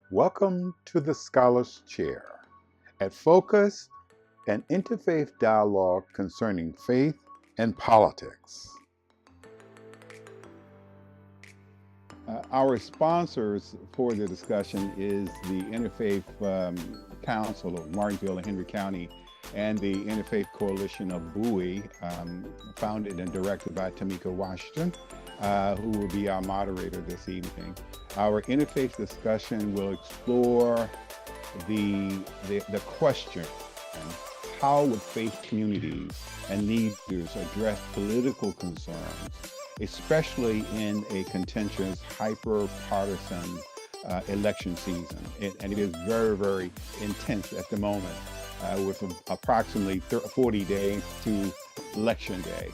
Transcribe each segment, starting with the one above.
Welcome to the Scholar's Chair. At Focus, an interfaith dialogue concerning faith and politics. Our sponsors for the discussion is the Interfaith Council of Martinsville and Henry County and the Interfaith Coalition of Bowie, founded and directed by Tameeka, Washington, who will be our moderator this evening. Our interfaith discussion will explore the question, how would faith communities and leaders address political concerns, especially in a contentious, hyper-partisan election season. And it is very, very intense at the moment, with approximately 40 days to Election Day.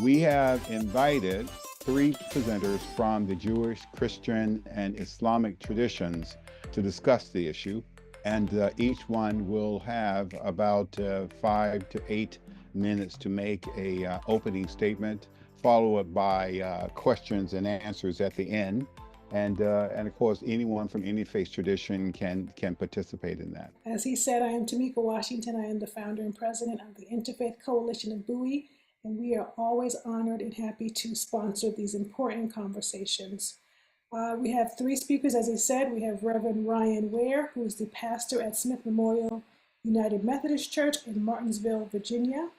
We have invited three presenters from the Jewish, Christian, and Islamic traditions to discuss the issue. And each one will have about 5 to 8 minutes to make a opening statement, followed by questions and answers at the end. And of course, anyone from any faith tradition can participate in that. As he said, I am Tameeka, Washington. I am the founder and president of the Interfaith Coalition of Bowie, and we are always honored and happy to sponsor these important conversations. We have three speakers, as he said. We have Reverend Ryan Ware, who is the pastor at Smith Memorial United Methodist Church in Martinsville, Virginia.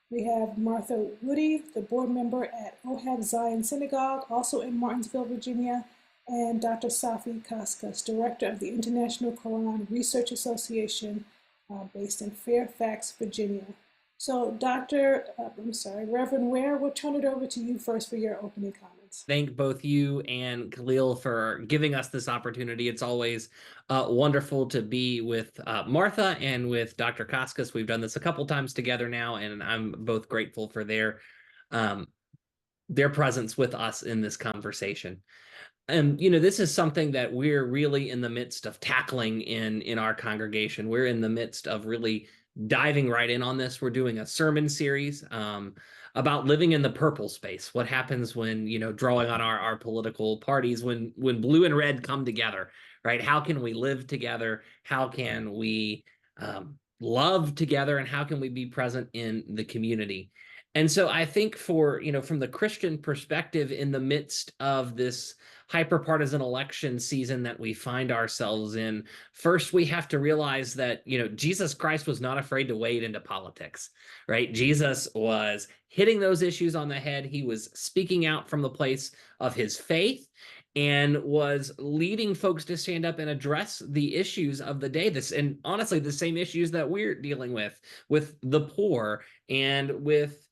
We have Martha Woody, the board member at Ohad Zion Synagogue, also in Martinsville, Virginia, and Dr. Safi Kaskas, director of the International Quran Research Association, based in Fairfax, Virginia. So Reverend Ware, we'll turn it over to you first for your opening comments. Thank both you and Khalil for giving us this opportunity. It's always wonderful to be with Martha and with Dr. Kaskas. We've done this a couple times together now, and I'm both grateful for their presence with us in this conversation. And, this is something that we're really in the midst of tackling in our congregation. We're in the midst of really diving right in on this. We're doing a sermon series about living in the purple space. What happens when, drawing on our political parties, when blue and red come together, right? How can we live together? How can we love together? And how can we be present in the community? And so I think from the Christian perspective, in the midst of this hyper-partisan election season that we find ourselves in, first we have to realize that, Jesus Christ was not afraid to wade into politics, right? Jesus was hitting those issues on the head. He was speaking out from the place of his faith and was leading folks to stand up and address the issues of the day. And honestly, the same issues that we're dealing with the poor and with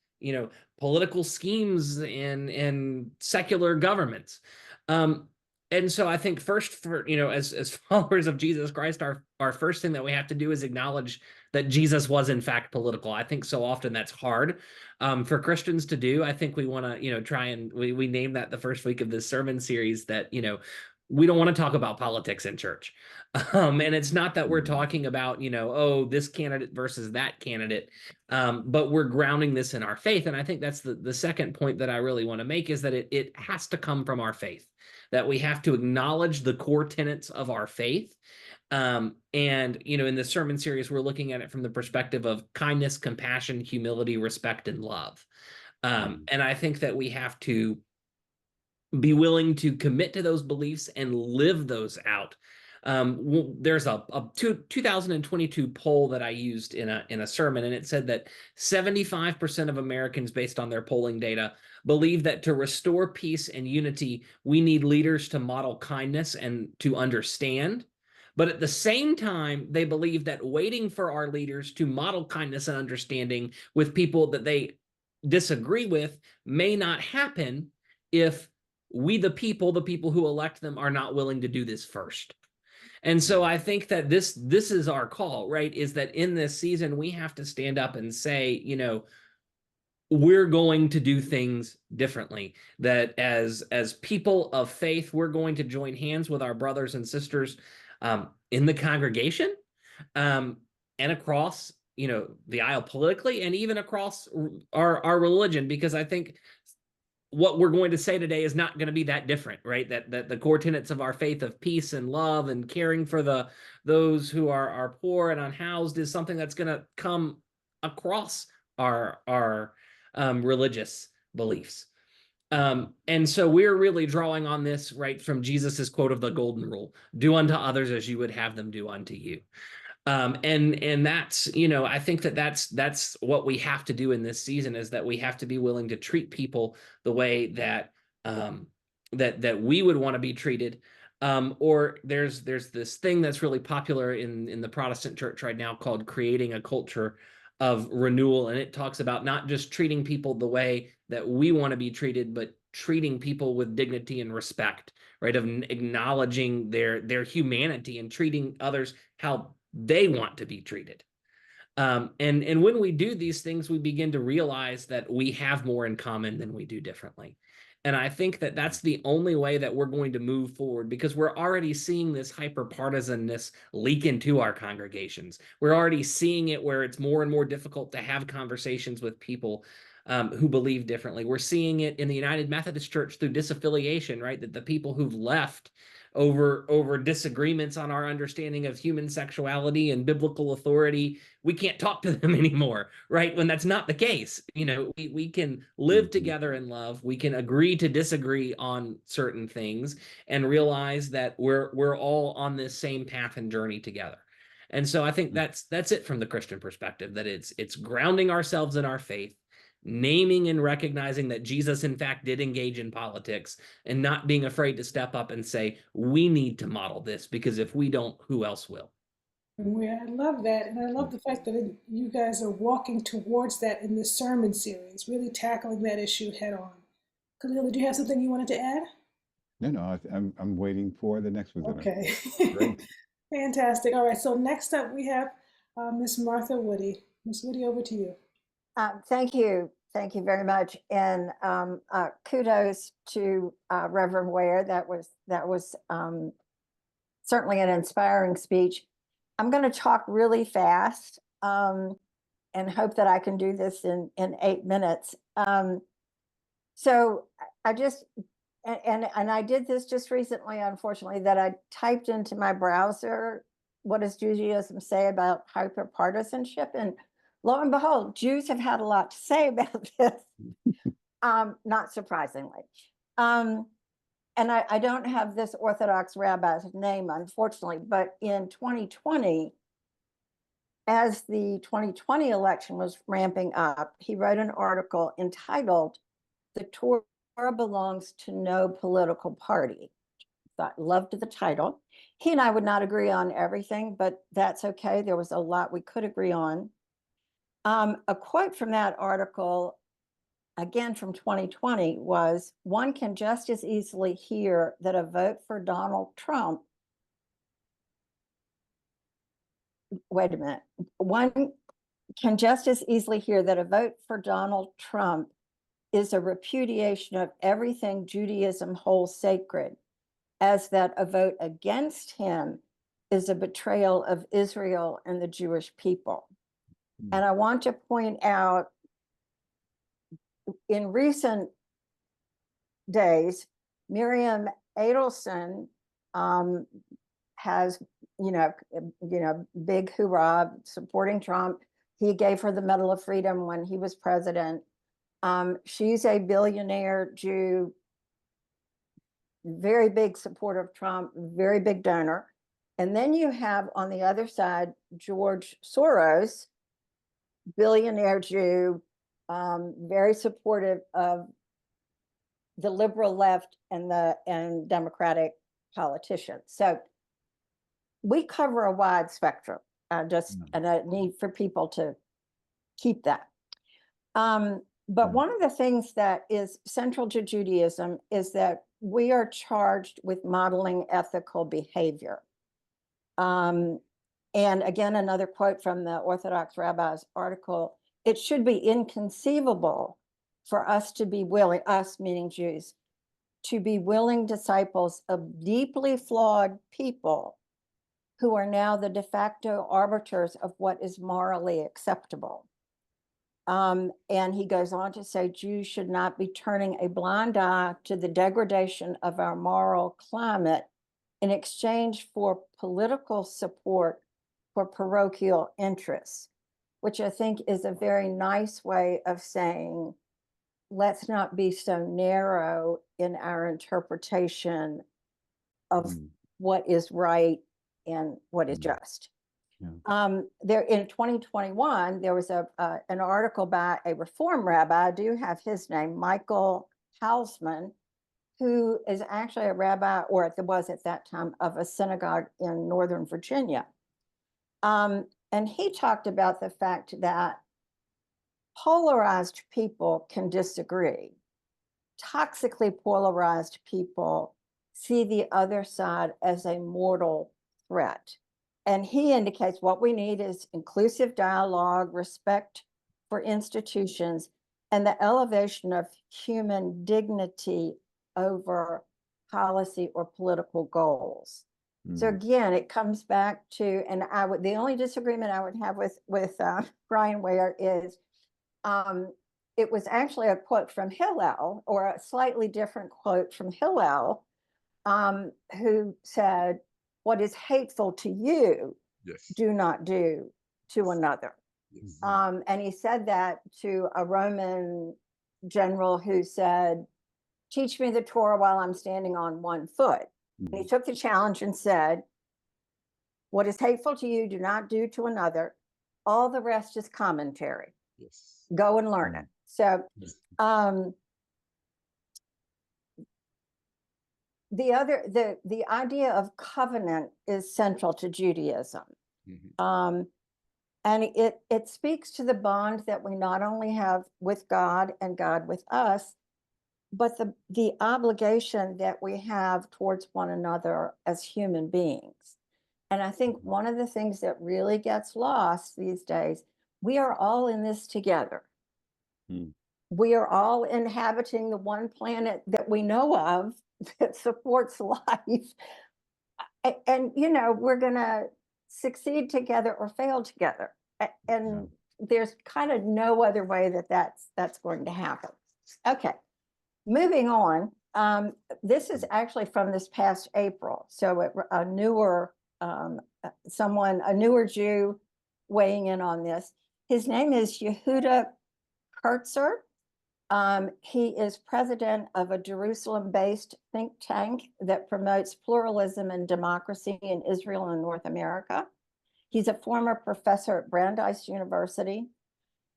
political schemes and secular governments. And so I think first, for as followers of Jesus Christ, our first thing that we have to do is acknowledge that Jesus was in fact political. I think so often that's hard for Christians to do. I think we want to try and we name that the first week of this sermon series, that we don't want to talk about politics in church. And it's not that we're talking about, this candidate versus that candidate, but we're grounding this in our faith. And I think that's the second point that I really want to make, is that it has to come from our faith, that we have to acknowledge the core tenets of our faith. And, in the sermon series, we're looking at it from the perspective of kindness, compassion, humility, respect, and love. And I think that we have to be willing to commit to those beliefs and live those out. There's a 2022 poll that I used in a sermon, and it said that 75% of Americans, based on their polling data, believe that to restore peace and unity, we need leaders to model kindness and to understand. But at the same time, they believe that waiting for our leaders to model kindness and understanding with people that they disagree with may not happen if we, the people who elect them, are not willing to do this first. And so I think that this is our call, right? Is that in this season, we have to stand up and say, we're going to do things differently. That as people of faith, we're going to join hands with our brothers and sisters in the congregation and across, the aisle politically, and even across our religion, because I think what we're going to say today is not going to be that different, right? That the core tenets of our faith of peace and love and caring for those who are poor and unhoused is something that's going to come across our religious beliefs. And so we're really drawing on this right from Jesus's quote of the golden rule: do unto others as you would have them do unto you. And that's, I think that's what we have to do in this season, is that we have to be willing to treat people the way that that we would want to be treated. Or there's this thing that's really popular in the Protestant church right now called creating a culture of renewal, and it talks about not just treating people the way that we want to be treated, but treating people with dignity and respect, right? Of acknowledging their humanity and treating others how they want to be treated. And when we do these things, we begin to realize that we have more in common than we do differently. And I think that that's the only way that we're going to move forward, because we're already seeing this hyper-partisanness leak into our congregations. We're already seeing it where it's more and more difficult to have conversations with people who believe differently. We're seeing it in the United Methodist Church through disaffiliation, right? That the people who've left over disagreements on our understanding of human sexuality and biblical authority, we can't talk to them anymore, right? When that's not the case. We can live together in love. We can agree to disagree on certain things and realize that we're all on this same path and journey together. And so I think that's it from the Christian perspective, that it's grounding ourselves in our faith, naming and recognizing that Jesus, in fact, did engage in politics, and not being afraid to step up and say, we need to model this, because if we don't, who else will? I love that. And I love the fact that you guys are walking towards that in this sermon series, really tackling that issue head on. Khalil, did you have something you wanted to add? No, I'm waiting for the next presenter. Okay. Great. Fantastic. All right. So next up we have Miss Martha Woody. Miss Woody, over to you. Thank you. Thank you very much. And kudos to Reverend Ware. That was certainly an inspiring speech. I'm going to talk really fast and hope that I can do this in 8 minutes. So I just, and I did this just recently, unfortunately, that I typed into my browser, what does Judaism say about hyperpartisanship? And lo and behold, Jews have had a lot to say about this, not surprisingly. And I don't have this Orthodox rabbi's name, unfortunately, but in 2020, as the 2020 election was ramping up, he wrote an article entitled, "The Torah Belongs to No Political Party." Loved the title. He and I would not agree on everything, but that's okay. There was a lot we could agree on. A quote from that article, again from 2020, was, "One can just as easily hear that a vote for Donald Trump," wait a minute, "one can just as easily hear that a vote for Donald Trump is a repudiation of everything Judaism holds sacred, as that a vote against him is a betrayal of Israel and the Jewish people." And I want to point out, in recent days, Miriam Adelson has, big hoorah supporting Trump. He gave her the Medal of Freedom when he was president. She's a billionaire Jew, very big supporter of Trump, very big donor. And then you have on the other side, George Soros, billionaire Jew, very supportive of the liberal left and Democratic politicians. So we cover a wide spectrum, and a need for people to keep that. But one of the things that is central to Judaism is that we are charged with modeling ethical behavior. And again, another quote from the Orthodox rabbi's article: "It should be inconceivable for us to be willing," us meaning Jews, "to be willing disciples of deeply flawed people who are now the de facto arbiters of what is morally acceptable." And he goes on to say Jews should not be turning a blind eye to the degradation of our moral climate in exchange for political support for parochial interests, which I think is a very nice way of saying, let's not be so narrow in our interpretation of what is right and what is just. Yeah. There in 2021, there was an article by a Reform rabbi. I do have his name, Michael Hausman, who is actually a rabbi, or was at that time, of a synagogue in Northern Virginia. And he talked about the fact that polarized people can disagree. Toxically polarized people see the other side as a mortal threat. And he indicates what we need is inclusive dialogue, respect for institutions, and the elevation of human dignity over policy or political goals. So again, it comes back to, and the only disagreement I would have with Brian Ware is, it was actually a quote from Hillel, or a slightly different quote from Hillel, who said, "What is hateful to you, do not do to another." And he said that to a Roman general who said, "Teach me the Torah while I'm standing on one foot." And he took the challenge and said, "What is hateful to you, do not do to another. All the rest is commentary. Go and learn it." So the idea of covenant is central to Judaism. And it speaks to the bond that we not only have with God and God with us, but the obligation that we have towards one another as human beings. And I think one of the things that really gets lost these days, we are all in this together. We are all inhabiting the one planet that we know of that supports life. And, we're going to succeed together or fail together. And there's kind of no other way that's going to happen. Okay, moving on. This is actually from this past April. So a newer Jew weighing in on this. His name is Yehuda Kurtzer. He is president of a Jerusalem-based think tank that promotes pluralism and democracy in Israel and North America. He's a former professor at Brandeis University.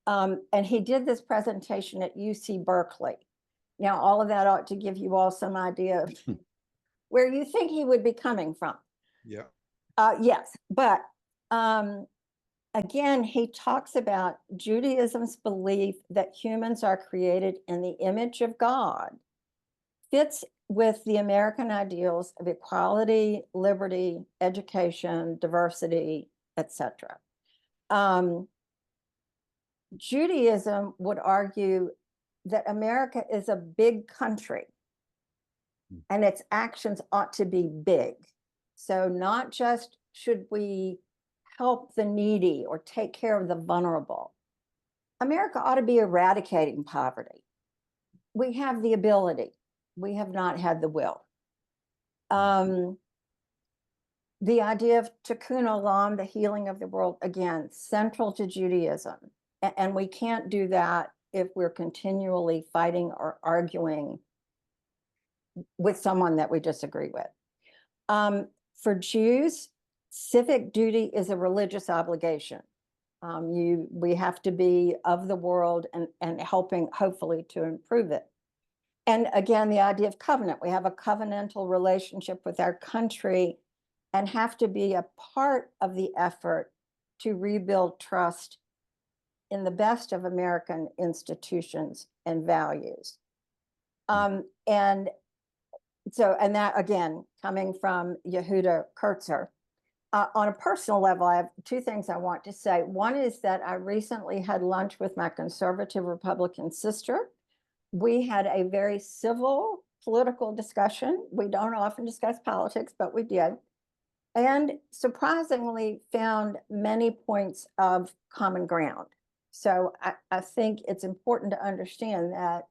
And he did this presentation at UC Berkeley. Now, all of that ought to give you all some idea of where you think he would be coming from. Yeah. Yes, but again, he talks about Judaism's belief that humans are created in the image of God, fits with the American ideals of equality, liberty, education, diversity, etc. Judaism would argue that America is a big country and its actions ought to be big. So not just should we help the needy or take care of the vulnerable. America ought to be eradicating poverty. We have the ability. We have not had the will. The idea of tikkun olam, the healing of the world, again, central to Judaism. And we can't do that if we're continually fighting or arguing with someone that we disagree with. For Jews, civic duty is a religious obligation. We have to be of the world and helping, hopefully, to improve it. And again, the idea of covenant. We have a covenantal relationship with our country and have to be a part of the effort to rebuild trust in the best of American institutions and values. And that, again, coming from Yehuda Kurtzer. On a personal level, I have two things I want to say. One is that I recently had lunch with my conservative Republican sister. We had a very civil political discussion. We don't often discuss politics, but we did. And surprisingly found many points of common ground. So I think it's important to understand that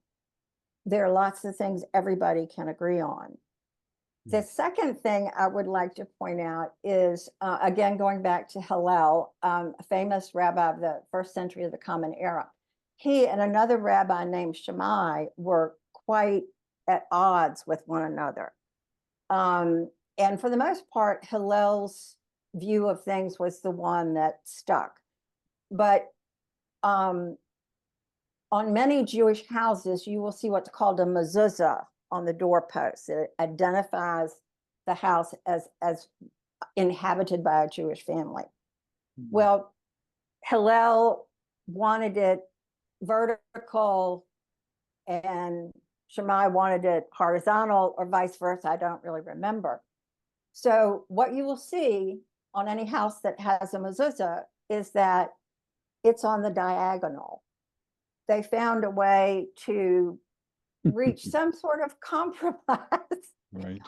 there are lots of things everybody can agree on. The second thing I would like to point out is, again, going back to Hillel, a famous rabbi of the 1st century of the Common Era. He and another rabbi named Shammai were quite at odds with one another. And for the most part, Hillel's view of things was the one that stuck. But on many Jewish houses, you will see what's called a mezuzah on the doorpost. It identifies the house as inhabited by a Jewish family. Well, Hillel wanted it vertical and Shammai wanted it horizontal, or vice versa. I don't really remember. So what you will see on any house that has a mezuzah is that it's on the diagonal. They found a way to reach some sort of compromise, Right.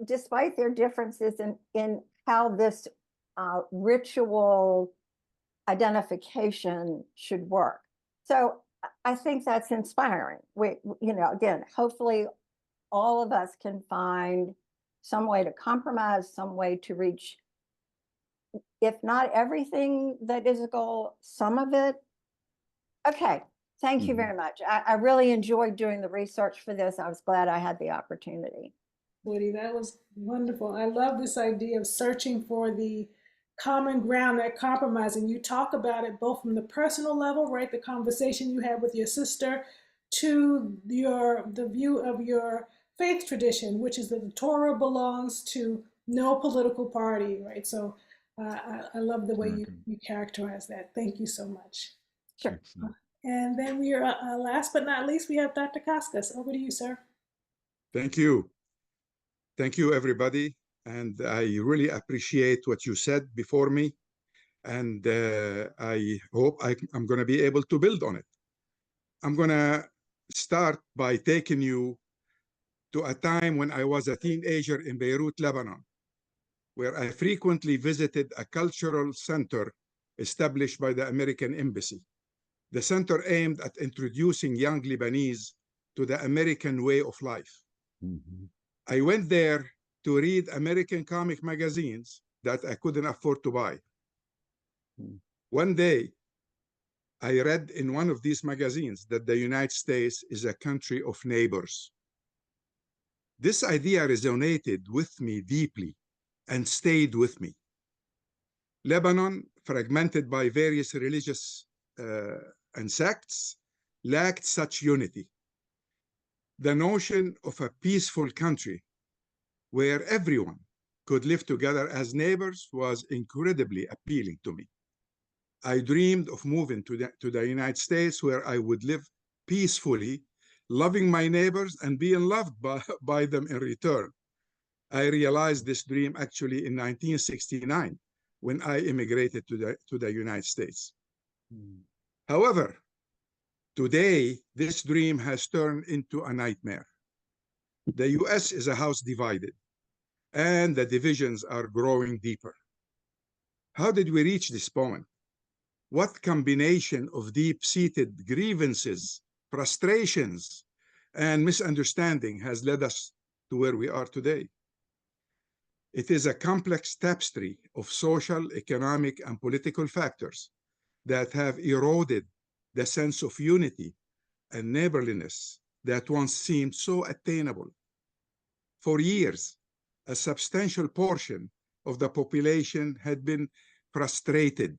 Despite their differences in how this ritual identification should work. So I think that's inspiring. Again, hopefully all of us can find some way to compromise, some way to reach, if not everything that is a goal, some of it. Okay. Thank you very much. I really enjoyed doing the research for this. I was glad I had the opportunity. Woody, that was wonderful. I love this idea of searching for the common ground, that compromise. And you talk about it both from the personal level, right? The conversation you had with your sister, to the view of your faith tradition, which is that the Torah belongs to no political party, right? So I love the way you characterize that. Thank you so much. Sure. Excellent. And then we are, last but not least, we have Dr. Kaskas. Over to you, sir. Thank you. Thank you, everybody. And I really appreciate what you said before me. And I hope I'm going to be able to build on it. I'm going to start by taking you to a time when I was a teenager in Beirut, Lebanon, where I frequently visited a cultural center established by the American Embassy. The center aimed at introducing young Lebanese to the American way of life. I went there to read American comic magazines that I couldn't afford to buy. One day, I read in one of these magazines that the United States is a country of neighbors. This idea resonated with me deeply and stayed with me. Lebanon, fragmented by various religious and sects, lacked such unity. The notion of a peaceful country where everyone could live together as neighbors was incredibly appealing to me. I dreamed of moving to the United States, where I would live peacefully, loving my neighbors and being loved by them in return. I realized this dream actually in 1969, when I immigrated to the United States. However, today, this dream has turned into a nightmare. The US is a house divided, and the divisions are growing deeper. How did we reach this point? What combination of deep-seated grievances, frustrations, and misunderstanding has led us to where we are today? It is a complex tapestry of social, economic, and political factors that have eroded the sense of unity and neighborliness that once seemed so attainable. For years, a substantial portion of the population had been frustrated,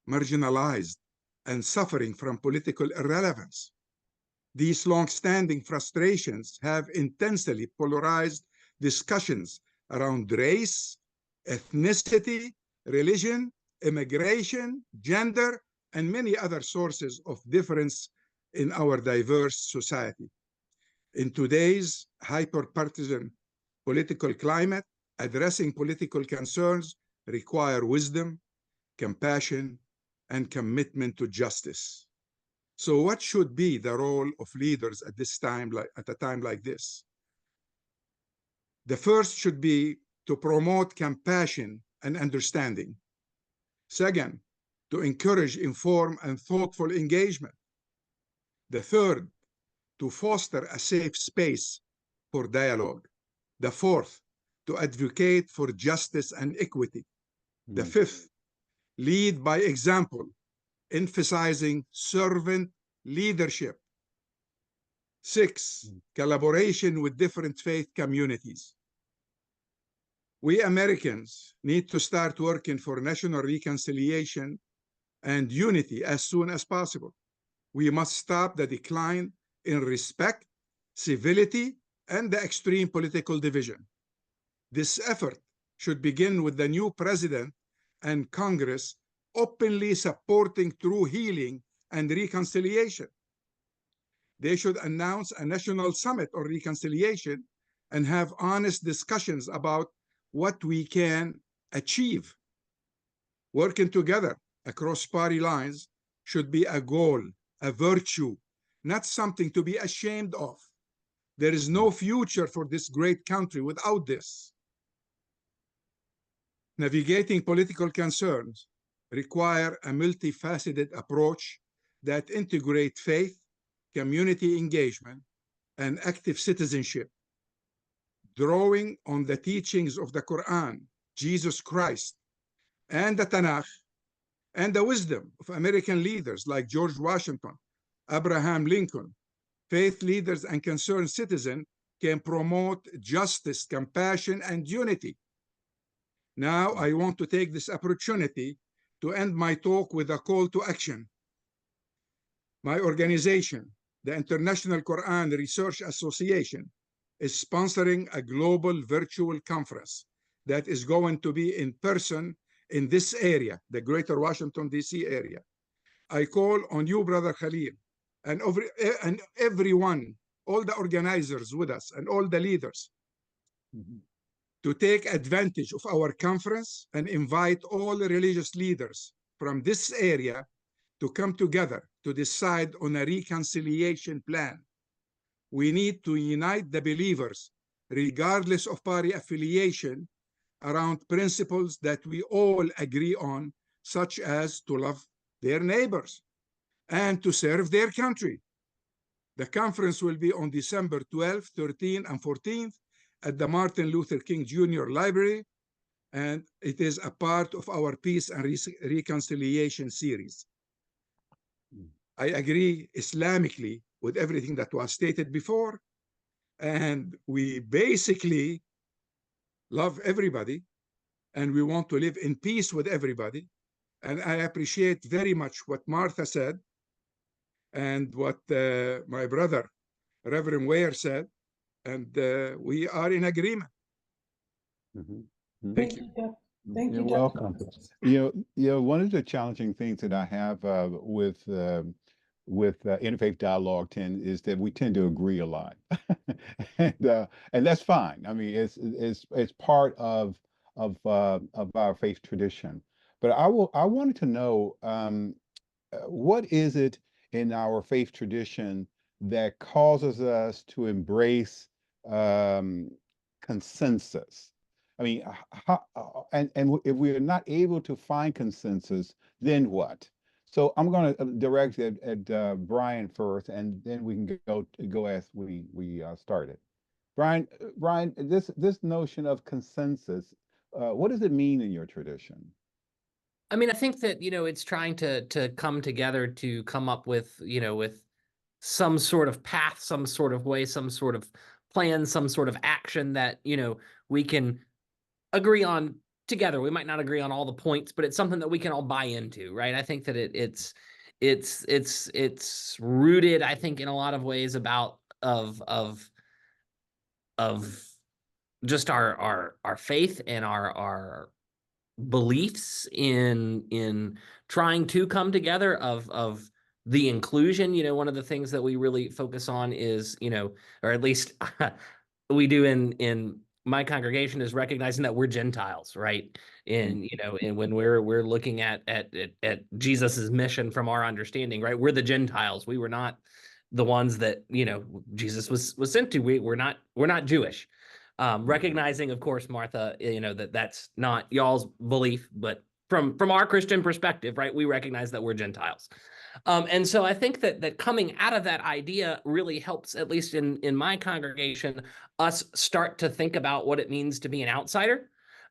marginalized, and suffering from political irrelevance. These long-standing frustrations have intensely polarized discussions around race, ethnicity, religion, immigration, gender, and many other sources of difference in our diverse society. In today's hyper-partisan political climate, addressing political concerns require wisdom, compassion, and commitment to justice. So what should be the role of leaders at a time like this? The first should be to promote compassion and understanding. Second, to encourage informed and thoughtful engagement. The third, to foster a safe space for dialogue. The fourth, to advocate for justice and equity. The fifth, lead by example, emphasizing servant leadership. Six, collaboration with different faith communities. We Americans need to start working for national reconciliation and unity as soon as possible. We must stop the decline in respect, civility, and the extreme political division. This effort should begin with the new president and Congress openly supporting true healing and reconciliation. They should announce a national summit on reconciliation and have honest discussions about what we can achieve. Working together across party lines should be a goal, a virtue, not something to be ashamed of. There is no future for this great country without this. Navigating political concerns require a multifaceted approach that integrates faith, community engagement, and active citizenship. Drawing on the teachings of the Quran, Jesus Christ, and the Tanakh, and the wisdom of American leaders like George Washington, Abraham Lincoln, faith leaders and concerned citizens can promote justice, compassion, and unity. Now, I want to take this opportunity to end my talk with a call to action. My organization, the International Quran Research Association, is sponsoring a global virtual conference that is going to be in person in this area, the greater Washington, D.C. area. I call on you, Brother Khalil, and everyone, all the organizers with us, and all the leaders, to take advantage of our conference and invite all the religious leaders from this area to come together to decide on a reconciliation plan. We need to unite the believers, regardless of party affiliation, around principles that we all agree on, such as to love their neighbors and to serve their country. The conference will be on December 12th, 13th, and 14th at the Martin Luther King Jr. Library, and it is a part of our Peace and Reconciliation series. I agree Islamically with everything that was stated before, and we basically love everybody, and we want to live in peace with everybody. And I appreciate very much what Martha said and what my brother, Reverend Ware, said, and we are in agreement. Thank you. Thank you, You're Dr. welcome. Kaskas. One of the challenging things that I have with Interfaith Dialogue 10 is that we tend to agree a lot, and that's fine. I mean, it's part of our faith tradition. But I wanted to know what is it in our faith tradition that causes us to embrace consensus? I mean, and if we are not able to find consensus, then what? So I'm going to direct it at Brian first, and then we can go as we started. Brian, this notion of consensus, what does it mean in your tradition? I mean, I think that, it's trying to come together to come up with, with some sort of path, some sort of way, some sort of plan, some sort of action that, we can agree on together. We might not agree on all the points, but it's something that we can all buy into, right? I think that it's rooted, I think, in a lot of ways of just our faith and our beliefs in trying to come together of the inclusion. One of the things that we really focus on is, or at least we do in my congregation, is recognizing that we're Gentiles, right? And and when we're looking at Jesus's mission from our understanding, right? We're the Gentiles. We were not the ones that Jesus was sent to. We're not Jewish. Recognizing, of course, Martha, that's not y'all's belief, but from our Christian perspective, right? We recognize that we're Gentiles. And so I think that coming out of that idea really helps, at least in my congregation, us start to think about what it means to be an outsider,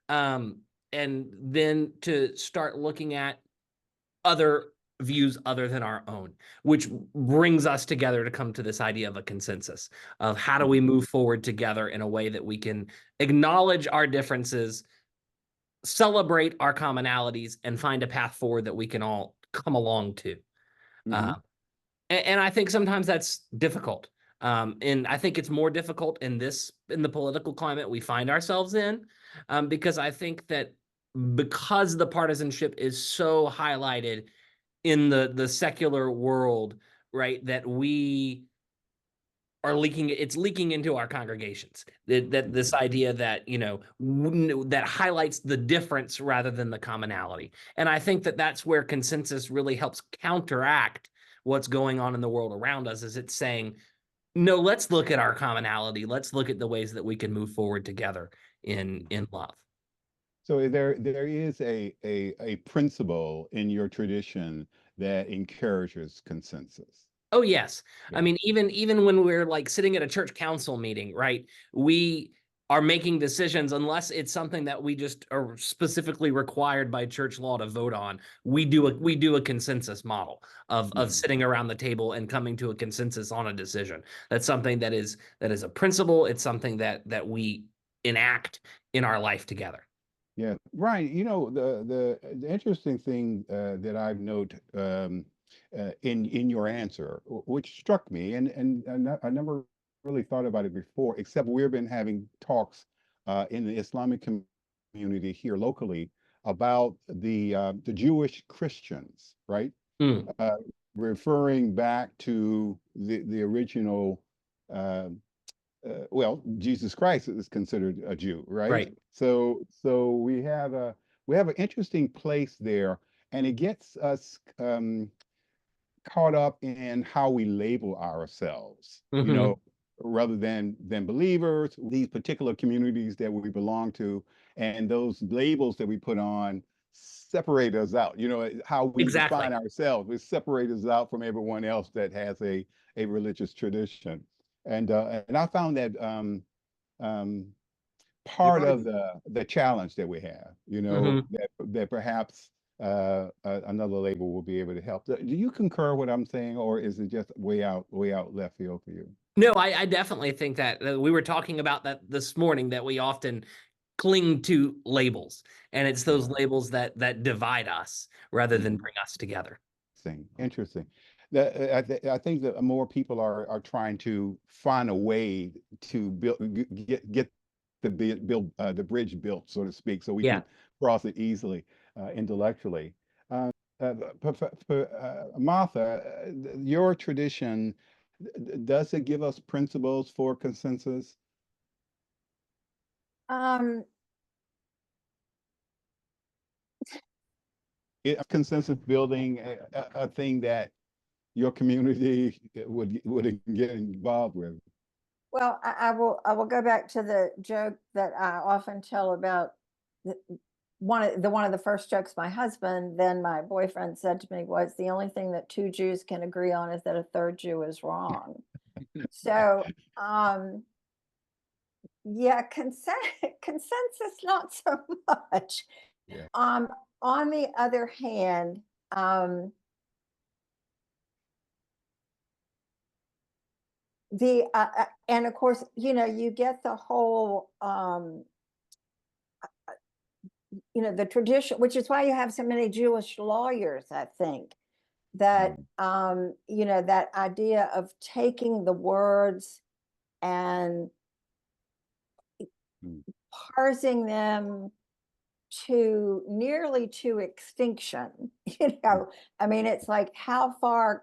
and then to start looking at other views other than our own, which brings us together to come to this idea of a consensus of how do we move forward together in a way that we can acknowledge our differences, celebrate our commonalities, and find a path forward that we can all come along to. And I think sometimes that's difficult. And I think it's more difficult in the political climate we find ourselves in, because I think that because the partisanship is so highlighted in the secular world, right, that we are it's leaking into our congregations. That this idea that, that highlights the difference rather than the commonality. And I think that that's where consensus really helps counteract what's going on in the world around us, is it's saying, no, let's look at our commonality. Let's look at the ways that we can move forward together in love. So there is a principle in your tradition that encourages consensus. Oh, yes. Yeah. I mean, even when we're like sitting at a church council meeting, right? We are making decisions unless it's something that we just are specifically required by church law to vote on. We do a consensus model of sitting around the table and coming to a consensus on a decision. That's something that is a principle. It's something that we enact in our life together. Yeah, Ryan, the interesting thing that I've noted in your answer, which struck me, and I never really thought about it before, except we've been having talks in the Islamic community here locally about the Jewish Christians, right? Mm. Referring back to the original. Well, Jesus Christ is considered a Jew, right? Right. So we have an interesting place there, and it gets us caught up in how we label ourselves, rather than believers, these particular communities that we belong to, and those labels that we put on separate us out. How we Exactly. define ourselves, it separates us out from everyone else that has a religious tradition. And I found that part of the challenge that we have, that perhaps another label will be able to help. Do you concur what I'm saying, or is it just way out left field for you? No, I definitely think that we were talking about that this morning, that we often cling to labels, and it's those labels that divide us rather than bring us together. Interesting. I think that more people are trying to find a way to get the bridge built, so to speak, so we can cross it easily intellectually. Martha, your tradition, does it give us principles for consensus? Is consensus building a thing that your community would get involved with? Well, I will go back to the joke that I often tell about one of the first jokes my husband, then my boyfriend, said to me was, the only thing that two Jews can agree on is that a third Jew is wrong. So yeah, consensus not so much. Yeah. On the other hand, and of course, you get the whole the tradition, which is why you have so many Jewish lawyers, I think, that that idea of taking the words and parsing them nearly to extinction. I mean, it's like, how far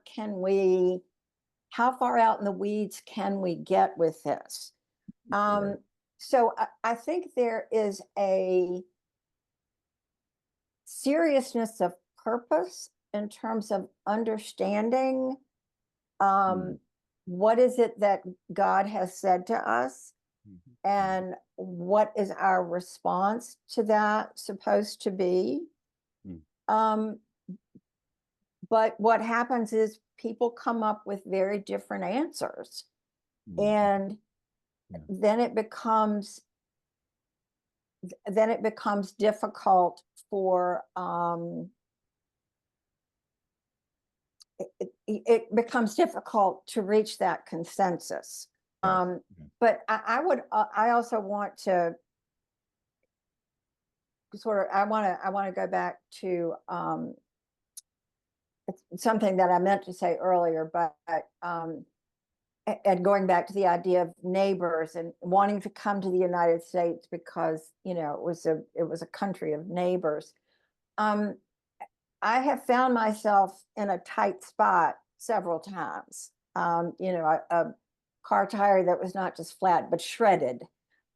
out in the weeds can we get with this? So I think there is a seriousness of purpose in terms of understanding what is it that God has said to us, and what is our response to that supposed to be. But what happens is people come up with very different answers. Mhm. And Yeah. then it becomes difficult for it becomes difficult to reach that consensus. Yes. But I also want to I want to go back to it's something that I meant to say earlier, but and going back to the idea of neighbors and wanting to come to the United States because, you know, it was a country of neighbors. I have found myself in a tight spot several times. You know, a car tire that was not just flat, but shredded.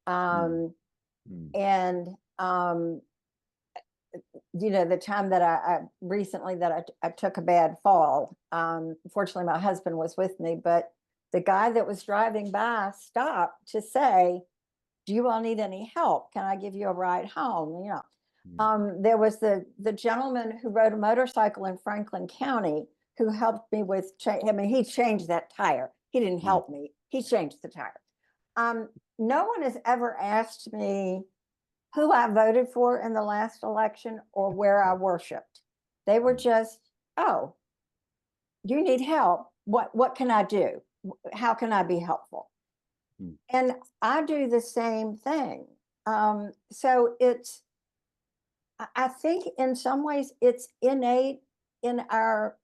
Mm. And, you know, the time that I recently that I took a bad fall. Fortunately, my husband was with me, but the guy that was driving by stopped to say, "Do you all need any help? Can I give you a ride home?" You know, there was the gentleman who rode a motorcycle in Franklin County who helped me with, I mean, he changed that tire. He didn't help me. He changed the tire. No one has ever asked me who I voted for in the last election or where I worshiped. They were just, "Oh, you need help. What can I do? How can I be helpful?" And I do the same thing. So I think in some ways it's innate in our,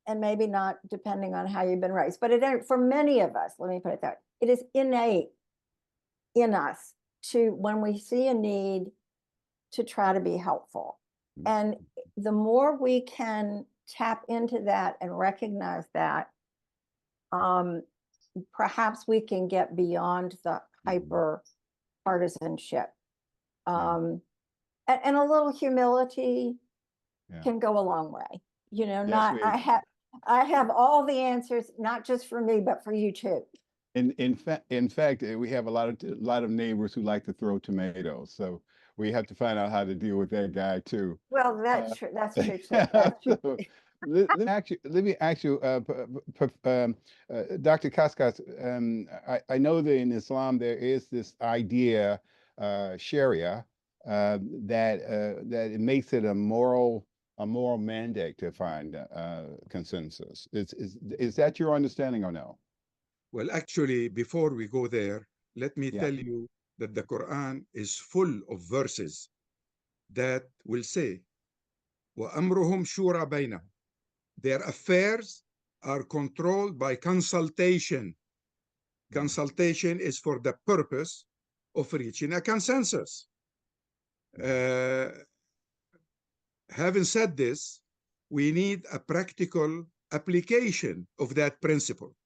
and maybe not depending on how you've been raised, but for many of us, let me put it that way, it is innate in us to, when we see a need, to try to be helpful. And the more we can tap into that and recognize that, perhaps we can get beyond the hyper partisanship. And a little humility can go a long way. You know, Yes, I have all the answers, not just for me, but for you too. in fact, we have a lot of neighbors who like to throw tomatoes, so we have to find out how to deal with that guy too. Well, that's true. That's true too. That's true. So, let me ask you, Dr. Kaskas. I know that in Islam there is this idea, Sharia, that it makes it a moral mandate to find consensus. Is that your understanding or no? Well, actually, before we go there, let me Yeah. tell you that the Quran is full of verses that will say, وَأَمْرُهُمْ شُورَى بَيْنَهُمْ. Their affairs are controlled by consultation. Consultation is for the purpose of reaching a consensus. Having said this, we need a practical application of that principle.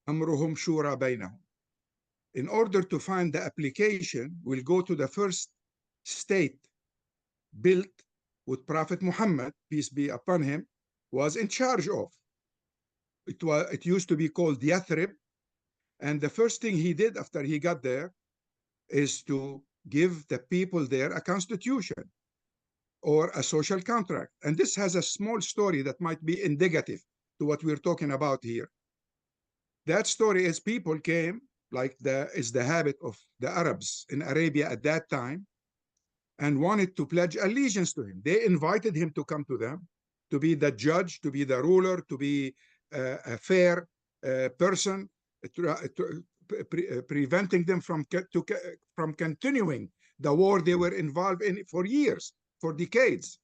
أَمْرُهُمْ شُورَى بَيْنَهُمْ. In order to find the application, we'll go to the first state built with Prophet Muhammad, peace be upon him, was in charge of. It used to be called Yathrib, and the first thing he did after he got there is to give the people there a constitution or a social contract. And this has a small story that might be indicative to what we're talking about here. That story is people came, like is the habit of the Arabs in Arabia at that time, and wanted to pledge allegiance to him. They invited him to come to them, to be the judge, to be the ruler, to be a fair person, preventing them from continuing the war they were involved in for years, for decades.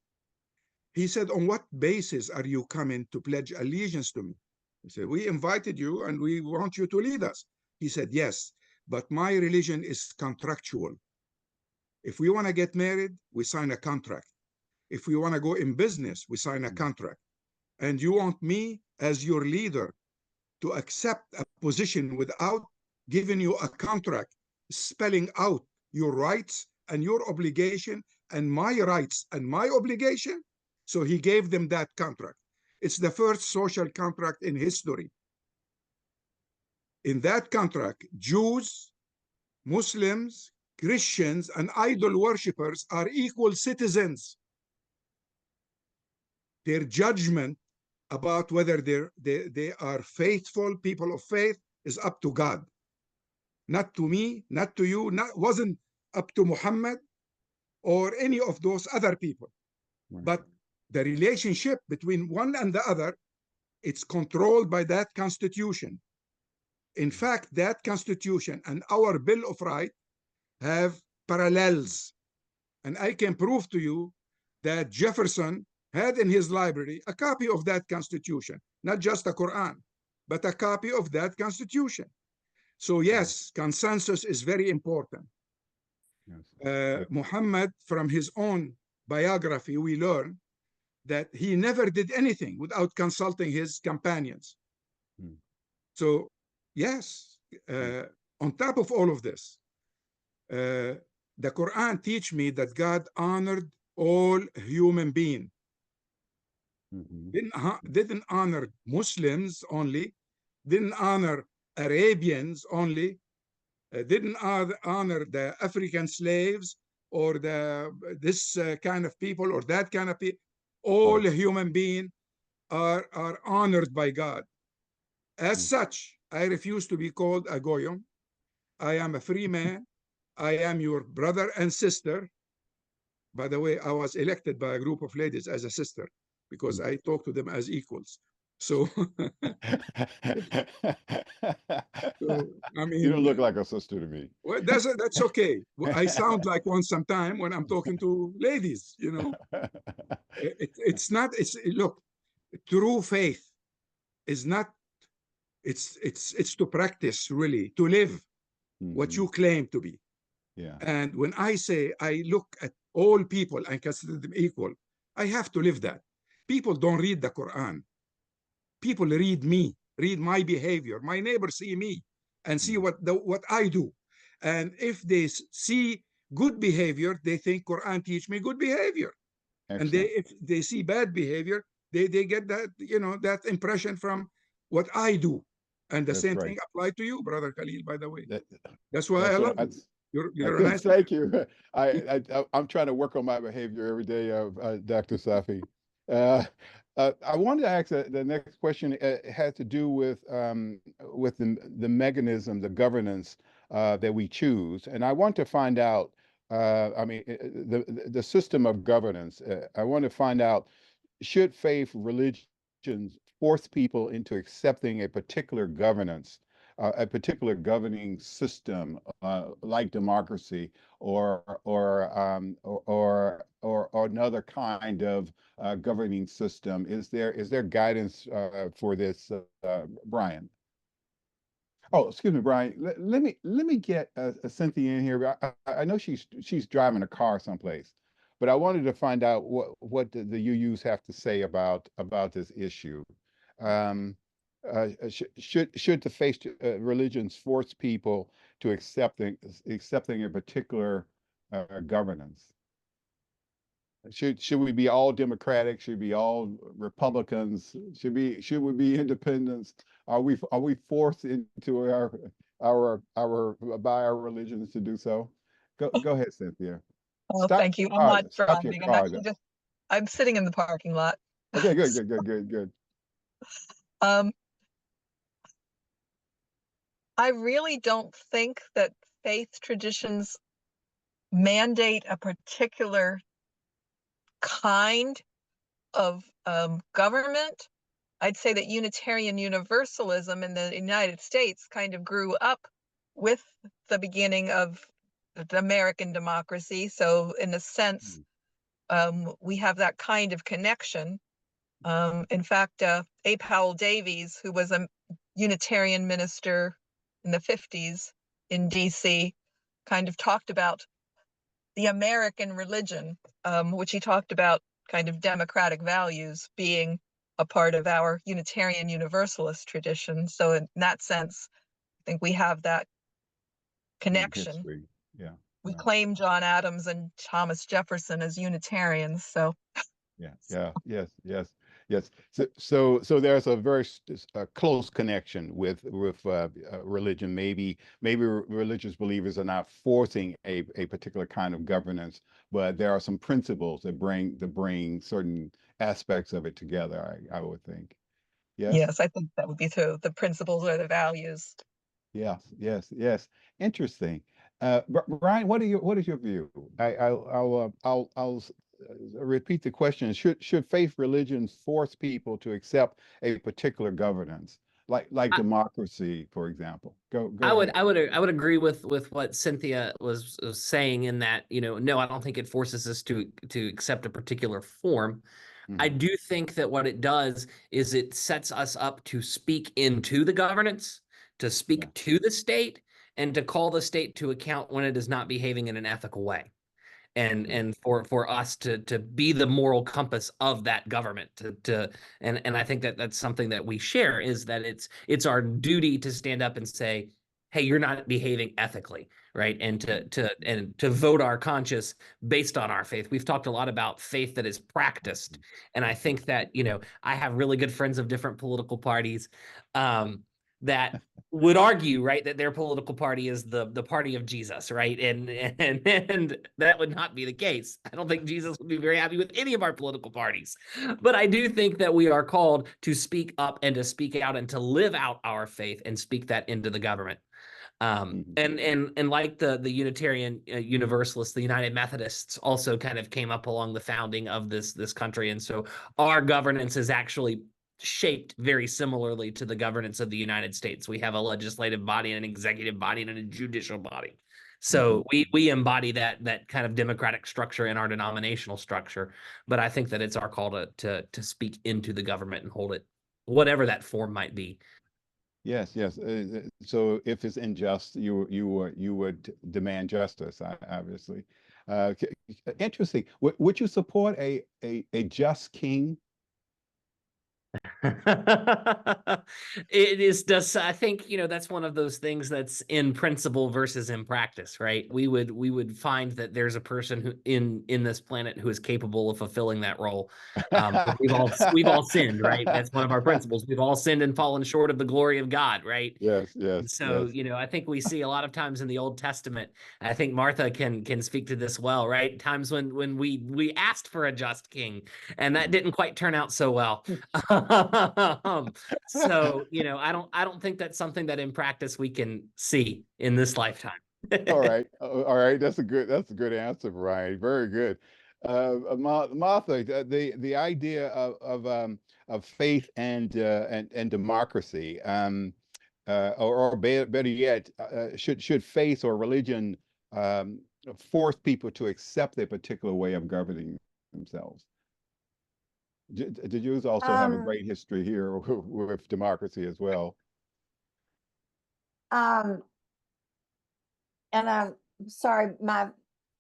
He said, "On what basis are you coming to pledge allegiance to me?" He said, "We invited you and we want you to lead us." He said, "Yes, but my religion is contractual. If we want to get married, we sign a contract. If we want to go in business, we sign a contract. And you want me as your leader to accept a position without giving you a contract, spelling out your rights and your obligation and my rights and my obligation?" So he gave them that contract. It's the first social contract in history. In that contract, Jews, Muslims, Christians, and idol worshippers are equal citizens. their judgment about whether they are faithful people of faith is up to God. Not to me, not to you, wasn't up to Muhammad or any of those other people. Right. But the relationship between one and the other, it's controlled by that constitution. In fact, that constitution and our Bill of Rights have parallels. And I can prove to you that Jefferson had in his library a copy of that constitution, not just a Quran, but a copy of that constitution. So yes, consensus is very important. Yes. Muhammad, from his own biography, we learn that he never did anything without consulting his companions. So yes, on top of all of this, the Quran teach me that God honored all human beings. Didn't honor Muslims only, didn't honor Arabians only, didn't honor the African slaves or this kind of people or that kind of people. All human beings are honored by God. As such, I refuse to be called a goyim. I am a free man. I am your brother and sister. By the way, I was elected by a group of ladies as a sister because I talk to them as equals. So, I mean, you don't look like a sister to me. Well, that's okay. Well, I sound like one sometime when I'm talking to ladies, you know. It's not, look, true faith is not, it's to practice, really, to live what you claim to be. Yeah. And when I say I look at all people and consider them equal, I have to live that. People don't read the Quran. People read me, read my behavior. My neighbors see me and see what I do. And if they see good behavior, they think Quran teach me good behavior. Excellent. And if they see bad behavior, they get that, you know, that impression from what I do. And the same thing applied to you, Brother Khalil, by the way. That's why I love you. You're a nice man. Thank you. I'm trying to work on my behavior every day, Dr. Safi. I wanted to ask the next question. It has to do with the mechanism, the governance that we choose, and I want to find out. I mean, the system of governance. I want to find out: should faith, religions force people into accepting a particular governance, a particular governing system, like democracy, or another kind of governing system? Is there guidance for this, Brian? Oh, excuse me, Brian. Let me get Cynthia in here. I know she's driving a car someplace, but I wanted to find out what the UUs have to say about this issue. Should the faith religions force people to accepting a particular governance? Should we be all Democratic? Should we be all Republicans? Should we be independents? Are we forced into our by our religions to do so? Go ahead, Cynthia. Oh, thank you. I'm not driving. I'm actually I'm sitting in the parking lot. Okay, good. I really don't think that faith traditions mandate a particular kind of government. I'd say that Unitarian Universalism in the United States kind of grew up with the beginning of the American democracy. So in a sense, we have that kind of connection. In fact, A. Powell Davies, who was a Unitarian minister in the 50s in DC, kind of talked about the American religion, which he talked about kind of democratic values being a part of our Unitarian Universalist tradition. So in that sense, I think we have that connection. Yeah. We claim John Adams and Thomas Jefferson as Unitarians. So yes. Yes. So there's a very close connection with religion. Maybe religious believers are not forcing a particular kind of governance, but there are some principles that bring certain aspects of it together. I would think. Yes. Yes, I think that would be true. The principles or the values. Yes. Interesting. Brian, what is your view? I'll repeat the question. Should faith religions force people to accept a particular governance, like democracy, for example? Go ahead. I would agree with what Cynthia was saying in that, no, I don't think it forces us to accept a particular form. I Mhm. do think that what it does is it sets us up to speak into the governance, to Yeah. speak to the state, and to call the state to account when it is not behaving in an ethical way. And Good. for us to be the moral compass of that government and I think that that's something that we share, is that it's our duty to stand up and say, hey, you're not behaving ethically, right? And to vote our conscience based on our faith. We've talked a lot about faith that is practiced, and I think that I have really good friends of different political parties that would argue, right, that their political party is the party of Jesus, right? And that would not be the case. I don't think Jesus would be very happy with any of our political parties. But I do think that we are called to speak up and to speak out and to live out our faith and speak that into the government. Mhm. And like the Unitarian Universalists, the United Methodists also kind of came up along the founding of this country, and so our governance is actually shaped very similarly to the governance of the United States. We have a legislative body, an executive body, and a judicial body. So Mhm. we embody that kind of democratic structure in our denominational structure. But I think that it's our call to speak into the government and hold it, whatever that form might be. Yes. So if it's unjust, you would demand justice, obviously. Interesting. Would you support a just king? It is just, I think, that's one of those things that's in principle versus in practice, right? We would find that there's a person who in this planet who is capable of fulfilling that role. But we've all sinned, right? That's one of our principles. We've all sinned and fallen short of the glory of God, right? And so, Yes. I think we see a lot of times in the Old Testament, I think Martha can speak to this well, right? Times when we asked for a just king, and that didn't quite turn out so well. So, I don't think that's something that in practice we can see in this lifetime. All right. All right. That's a good answer, Brian. Very good. Martha, the idea of faith and democracy, or better yet, should faith or religion force people to accept a particular way of governing themselves? Did you also have a Um, great history here with democracy as well? um, and I'm sorry, my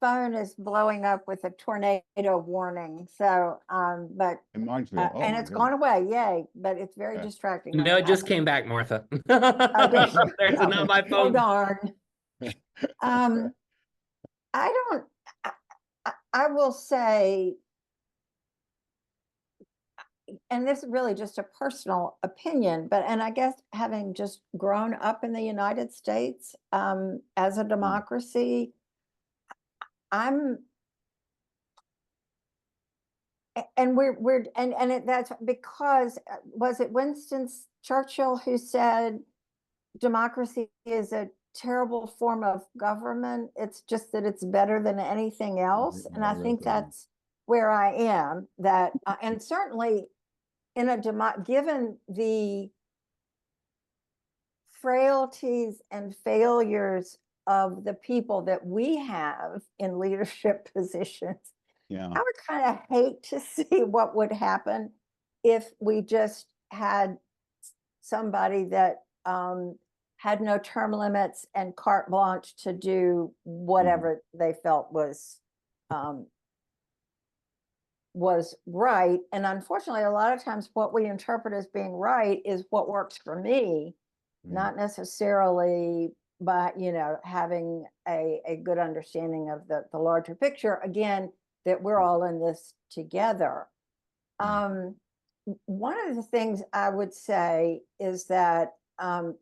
phone is blowing up with a tornado warning. So, but, In Martinsville. Oh and my it's gone goodness. away. Yay. But it's very Yeah. distracting right No, it now. just came back, Martha. Oh, did you? There's Oh, not my oh, phone. darn. Um, I don't, I will say, and this is really just a personal opinion, but, and I guess having just grown up in the United States, as a Mm, democracy, I'm, and that's because, was it Winston Churchill who said democracy is a terrible form of government? It's just that it's better than anything else. And I think that's where I am, that, and certainly in a given the frailties and failures of the people that we have in leadership positions, yeah. I would kind of hate to see what would happen if we just had somebody that had no term limits and carte blanche to do Mhm. whatever they felt um, was right. And unfortunately, a lot of times what we interpret as being right is what works for me, Yeah. not necessarily by, having a good understanding of the larger picture. Again, that we're all in this together. Mm. Um, one of the things I would say is that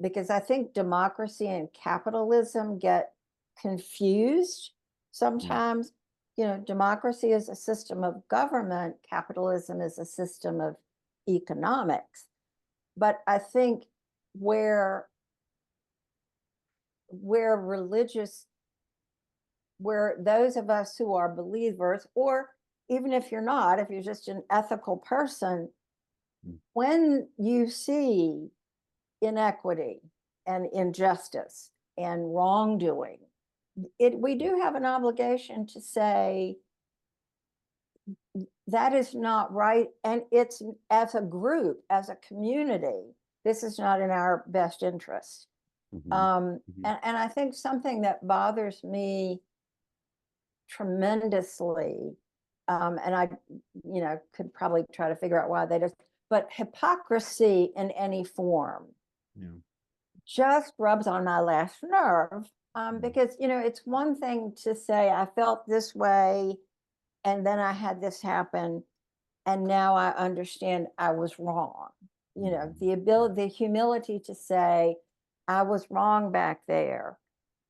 because I think democracy and capitalism get confused sometimes. You know, democracy is a system of government, capitalism is a system of economics. But I think where religious, where those of us who are believers, or even if you're not, if you're just an ethical person, when you see inequity and injustice and wrongdoing, we do have an obligation to say that is not right. And it's, as a group, as a community, this is not in our best interest. And I think something that bothers me tremendously, and I, could probably try to figure out why they just, but hypocrisy in any form just rubs on my last nerve. Because, it's one thing to say, I felt this way, and then I had this happen, and now I understand I was wrong. The humility to say, I was wrong back there,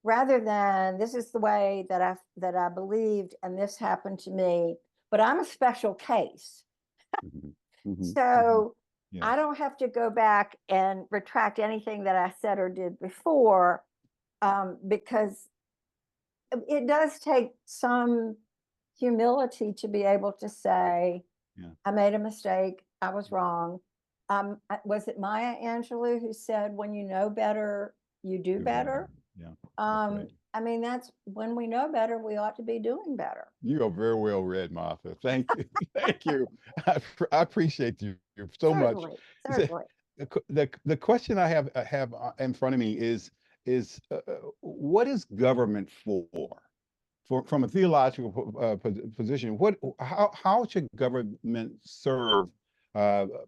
rather than this is the way that I believed, and this happened to me, but I'm a special case. So I don't have to go back and retract anything that I said or did before, because it does take some humility to be able to say, I made a mistake, I was wrong. Was it Maya Angelou who said, when you know better, you do better? I mean, that's when we know better, we ought to be doing better. You are very well read, Martha. Thank you. Thank you. I appreciate you so much. Certainly. The question I have in front of me is what is government for? From a theological position, how should government serve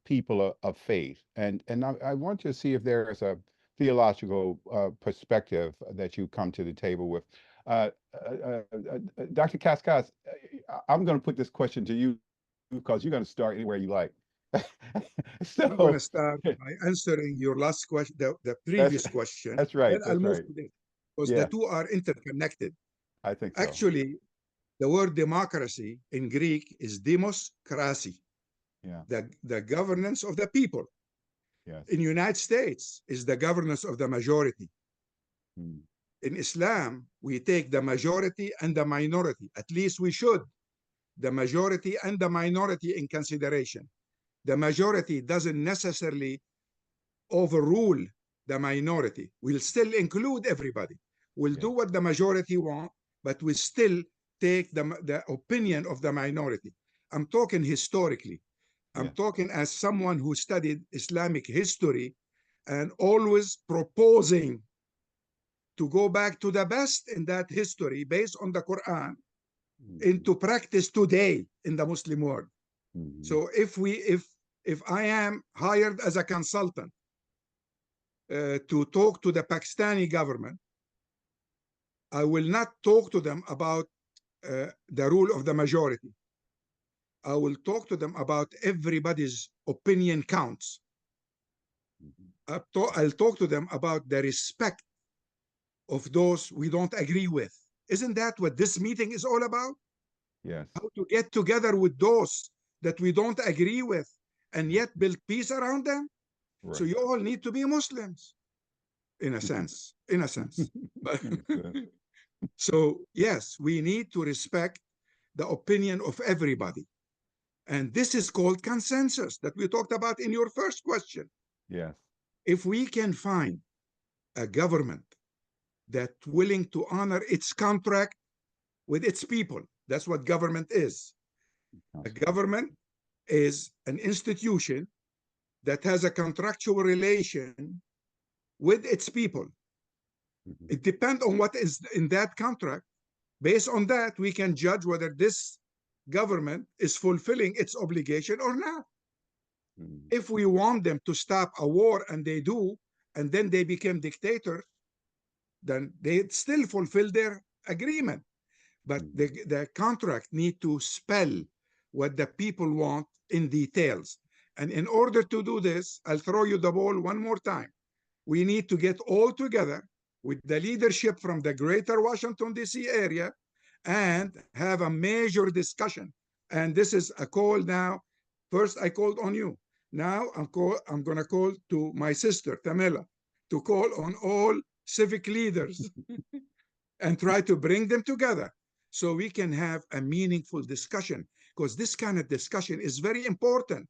people of faith? And I want to see if there is a theological perspective that you come to the table with. Dr. Kaskas, I'm going to put this question to you because you're going to start anywhere you like. I'm going to start by answering your last question, the previous question. That's right. Then I'll move to this, because the two are interconnected. I think so. Actually, the word democracy in Greek is demos krasi, the governance of the people. In United States is the governance of the majority. In Islam, we take the majority and the minority. At least we should. The majority and the minority in consideration. The majority doesn't necessarily overrule the minority. We'll still include everybody. We'll do what the majority want, but we still take the opinion of the minority. I'm talking historically. I'm talking as someone who studied Islamic history and always proposing to go back to the best in that history based on the Quran into practice today in the Muslim world. So if I am hired as a consultant to talk to the Pakistani government, I will not talk to them about the rule of the majority. I will talk to them about everybody's opinion counts. I'll talk to them about the respect of those we don't agree with. Isn't that what this meeting is all about? Yes. How to get together with those that we don't agree with and yet build peace around them? Right. So you all need to be Muslims, in a sense. So yes, we need to respect the opinion of everybody. And this is called consensus that we talked about in your first question. Yes. If we can find a government that's willing to honor its contract with its people, that's what government is. A government is an institution that has a contractual relation with its people. It depends on what is in that contract. Based on that, we can judge whether this government is fulfilling its obligation or not. If we want them to stop a war, and they do, and then they become dictators, then they still fulfill their agreement. But the contract need to spell what the people want in details. And in order to do this, I'll throw you the ball one more time. We need to get all together with the leadership from the greater Washington, D.C. area and have a major discussion. And this is a call now. First, I called on you. Now I'm going to call to my sister, Tameela, to call on all civic leaders and try to bring them together so we can have a meaningful discussion, because this kind of discussion is very important.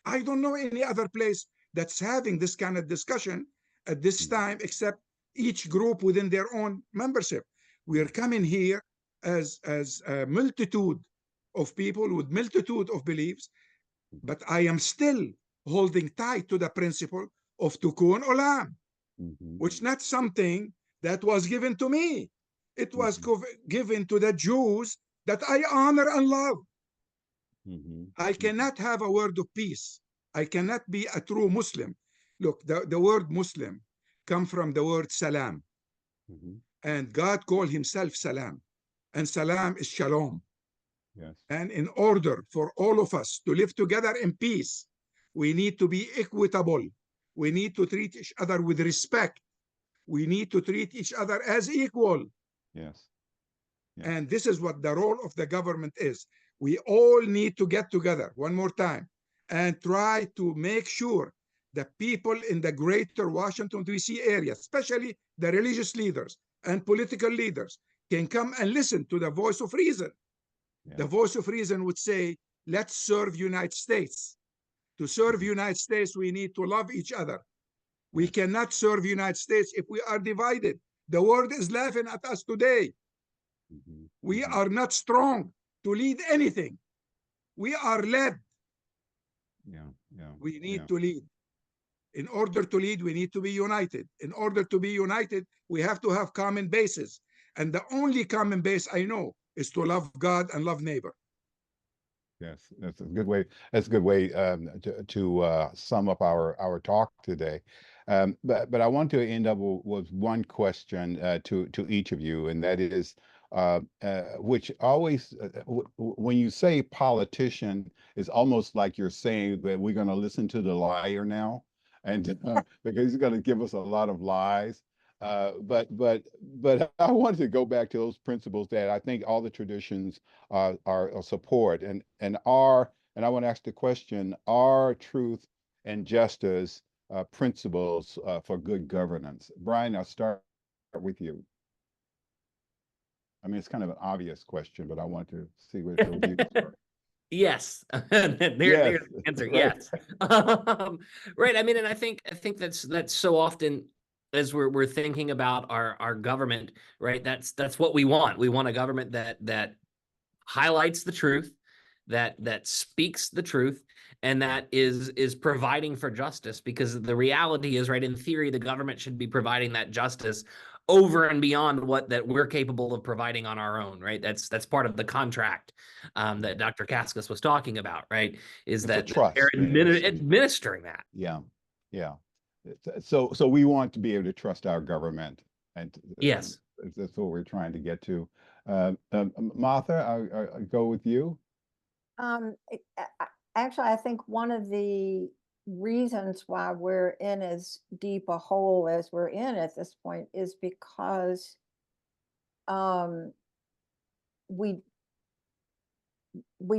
I don't know any other place that's having this kind of discussion at this time, except each group within their own membership. We are coming here as a multitude of people with multitude of beliefs, but I am still holding tight to the principle of Tikkun Olam, which is not something that was given to me. It was given to the Jews that I honor and love. I cannot have a word of peace. I cannot be a true Muslim. Look, the word Muslim comes from the word salam. And God called himself salam. And salam is shalom. Yes. And in order for all of us to live together in peace, we need to be equitable. We need to treat each other with respect. We need to treat each other as equal. Yes. Yes. And this is what the role of the government is. We all need to get together one more time and try to make sure the people in the greater Washington, D.C. area, especially the religious leaders and political leaders, can come and listen to the voice of reason. Yeah. The voice of reason would say, let's serve United States. To serve United States, we need to love each other. We cannot serve United States if we are divided. The world is laughing at us today. We are not strong to lead anything. We are led. We need to lead. In order to lead, we need to be united. In order to be united, we have to have common bases. And the only common base I know is to love God and love neighbor. Yes, that's a good way. That's a good way to sum up our talk today. But I want to end up with one question to each of you, and that is, which always, when you say politician, it's almost like you're saying that we're going to listen to the liar now, and because he's going to give us a lot of lies. But I wanted to go back to those principles that I think all the traditions are support and I want to ask the question: are truth and justice principles for good governance? Brian, I'll start with you. I mean, it's kind of an obvious question, but I want to see what your views are. Yes. There's the answer. Right. Yes. Right. I mean, and I think that's so often as we're thinking about our government, right? That's what we want. We want a government that highlights the truth, that speaks the truth, and that is providing for justice, because the reality is, right, in theory, the government should be providing that justice over and beyond what that we're capable of providing on our own, right? That's part of the contract that Dr. Kaskas was talking about, right? Is It's that trust. they're administering that. Yeah, yeah. So we want to be able to trust our government, and yes, that's what we're trying to get to. Martha, I'll go with you. Actually, I think one of the reasons why we're in as deep a hole as we're in at this point is because we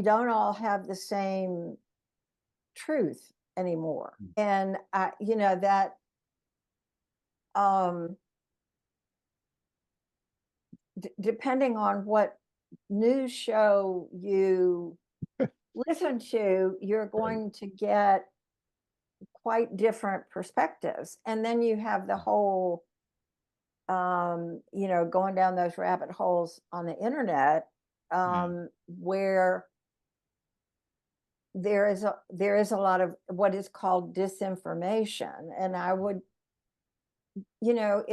don't all have the same truth anymore. And you know, that depending on what news show you listen to, you're going to get quite different perspectives. And then you have the whole you know, going down those rabbit holes on the internet, where there is a lot of what is called disinformation. And I would, you know,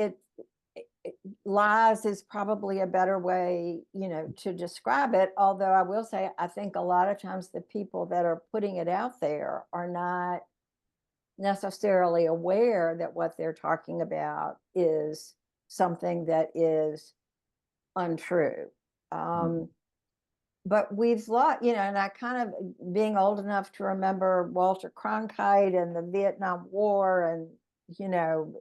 lies is probably a better way, you know, to describe it. Although I will say, I think a lot of times the people that are putting it out there are not necessarily aware that what they're talking about is something that is untrue. but we've lost, you know, and I kind of being old enough to remember Walter Cronkite and the Vietnam War, and you know,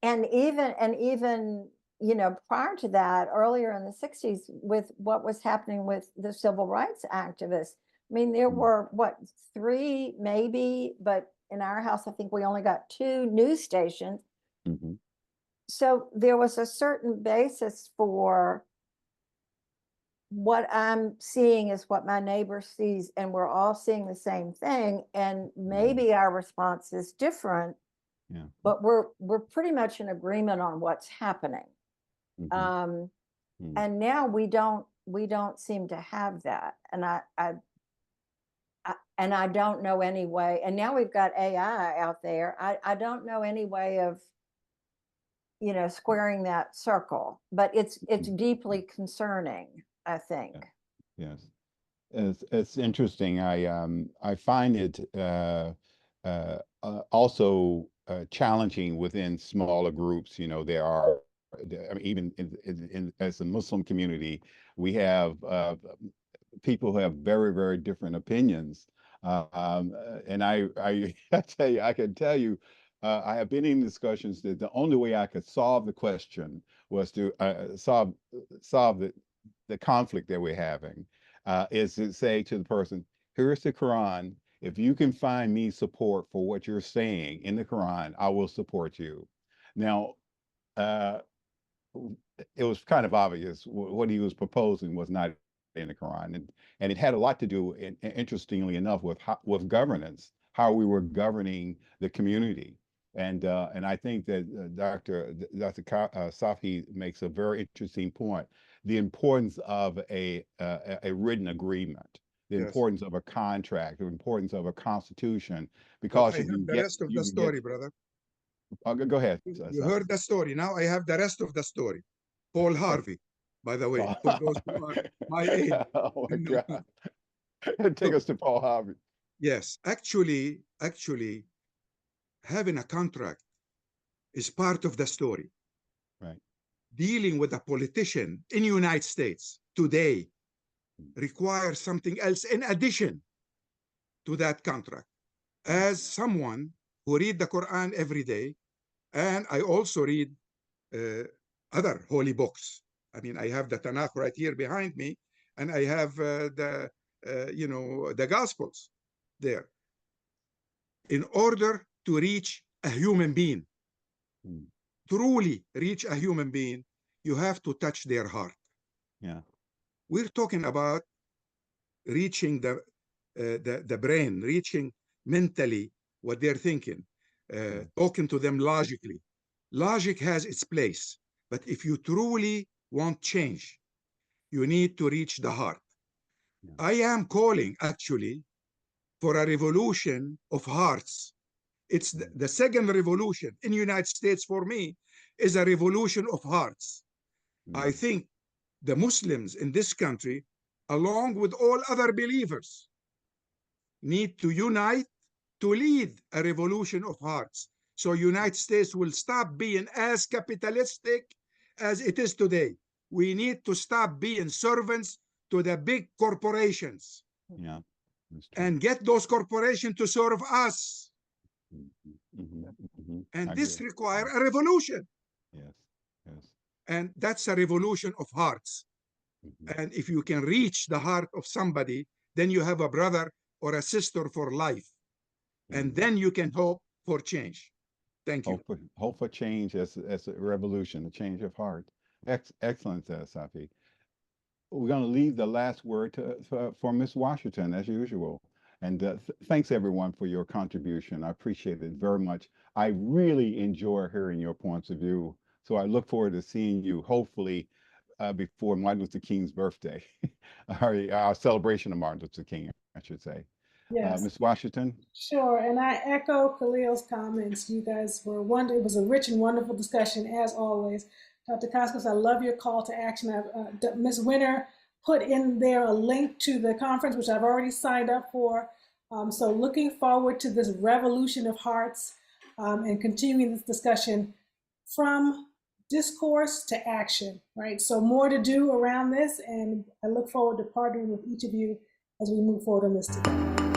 and even you know, prior to that, earlier in the 60s, with what was happening with the civil rights activists. I mean, there were what, 3 maybe, but in our house, I think we only got 2 news stations. Mm-hmm. So there was a certain basis for what I'm seeing is what my neighbor sees, and we're all seeing the same thing. And maybe our response is different, Yeah. but we're pretty much in agreement on what's happening. Mm-hmm. And now we don't seem to have that. And I don't know any way. And now we've got AI out there. I don't know any way of, you know, squaring that circle, but it's deeply concerning, I think. Yes, it's interesting. I find it also challenging within smaller groups. You know, there are, I mean, even as a Muslim community, we have people who have very, very different opinions. And I tell you, I can tell you, I have been in discussions that the only way I could solve the question was to solve the conflict that we're having, is to say to the person, here's the Quran. If you can find me support for what you're saying in the Quran, I will support you. Now, it was kind of obvious what he was proposing was not in the Quran, and it had a lot to do, interestingly enough, with governance, how we were governing the community, and I think that Dr. Safi makes a very interesting point: the importance of a written agreement, the Yes. importance of a contract, the importance of a constitution, But because I have the rest of the story, brother. Go ahead. You heard the story. Now I have the rest of the story. Paul Harvey, by the way, for those who are my age. Oh my and God. Take us to Paul Harvey. Yes, actually, having a contract is part of the story. Right. Dealing with a politician in the United States today requires something else in addition to that contract. As someone who read the Quran every day, and I also read other holy books. I mean, I have the Tanakh right here behind me, and I have the Gospels there. In order to reach a human being, truly reach a human being, you have to touch their heart. Yeah. We're talking about reaching the brain, reaching mentally what they're thinking, talking to them logically. Logic has its place, but if you truly want change, you need to reach the heart. Yeah. I am calling actually for a revolution of hearts. It's the second revolution in the United States for me is a revolution of hearts. I think the Muslims in this country, along with all other believers, need to unite to lead a revolution of hearts. So United States will stop being as capitalistic as it is today. We need to stop being servants to the big corporations. Yeah. And get those corporations to serve us. And this requires a revolution. Yes. Yes. And that's a revolution of hearts. And if you can reach the heart of somebody, then you have a brother or a sister for life. And then you can hope for change. Thank you. Hope for change as a revolution, a change of heart. Excellent, Safi. We're going to leave the last word for Ms. Washington, as usual. And thanks, everyone, for your contribution. I appreciate it very much. I really enjoy hearing your points of view. So I look forward to seeing you, hopefully, before Martin Luther King's birthday, our celebration of Martin Luther King, I should say. Yes. Ms. Washington? Sure, and I echo Khalil's comments. You guys were wonderful. It was a rich and wonderful discussion, as always. Dr. Kaskas, I love your call to action. Ms. Winter put in there a link to the conference, which I've already signed up for. So looking forward to this revolution of hearts and continuing this discussion from discourse to action, right? So more to do around this, and I look forward to partnering with each of you as we move forward on this together.